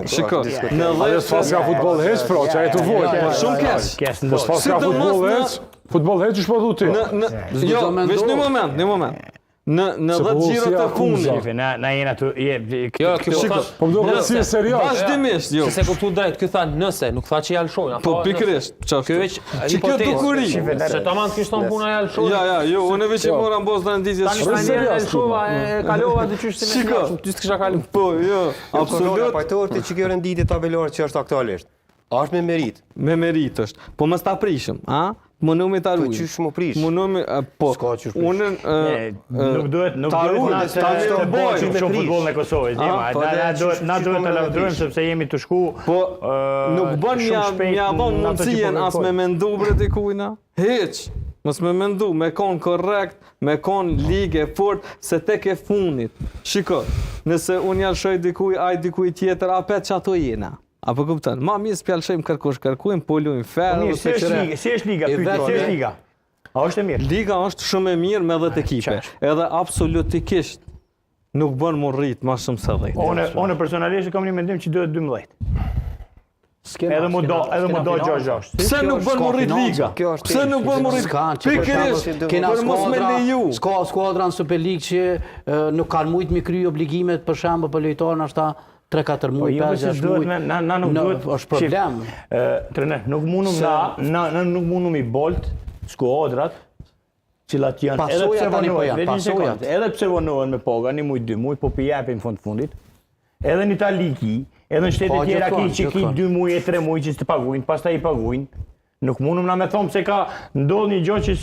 Shiko, në 10 s'ka futboll heq, pra, që e të vojt. Shumë keq. Po s'ka futboll heq, është po dhu ti. Jo, veç një moment. Në 10 gjirët e fundit. Na jena të... Po më do këtë si e serios. Vazhdimisht, jo. Se kuptu drejt, kjo tha nëse, nuk tha që i alshojnë. Po pikërisht, Kjo veç që kjo dukuri. Se ta manë kishton puna e alshojnë. Jo, unë veç i mora mbos në ndizjes Tani shka njerë e alshova e kalova dhe qysh si me knaqëm, ty s'kisha kalim. Po, jo, absolut. Pajtohet të që kjo renditje tabelore që është aktualisht. është me merit. Me merit është. Po mos ta prishëm, a? Mënumi ta ruajmë. Po çish më prish? Mënumi, po. Unë nuk duhet na të bëjmë shumë futbollin e Kosovës, na duhet të lavdërojmë sepse jemi të shku. Po nuk bën mja dhon mundësien as me mendu bre dikujna. Hiç. Mos me mendu, me kon korrekt, me kon ligë fort se tek e fundit. Shiko, nëse unë ja lëshoj dikuj, ai dikuj tjetër, apet që ato jena. Apo kupton? Ma mirë s'pjallëshojmë kërkojmë, po luajmë ferë ose çere. Si është liga? Si është liga? A është e mirë? Liga është shumë e mirë me 10 ekipe. Edhe absolutikisht nuk bën më rrit më shumë se 10. Unë personalisht kam një mendim që duhet 12. Edhe më do 6-6. Pse nuk bën më rrit liga? Pse nuk bën më rrit? Pikërisht kena për mos me leju. Skuadra në Superligë që nuk kanë mujt mi kry obligimet për shembull për lojtarën ashta 3-4 muaj, 5-6 muaj. Na nuk duhet është problem. Trener, nuk mundum i bolt skuadrat cilat janë edhe pse vonohen me paga, një muj 2 muj, po përjapin fundit. Edhe në Itali edhe në shtete tjera që ki 2 muj e 3 muj që të paguajnë, pastaj i paguajnë. Nuk mundum na me thonë se ka ndodhur një gjë që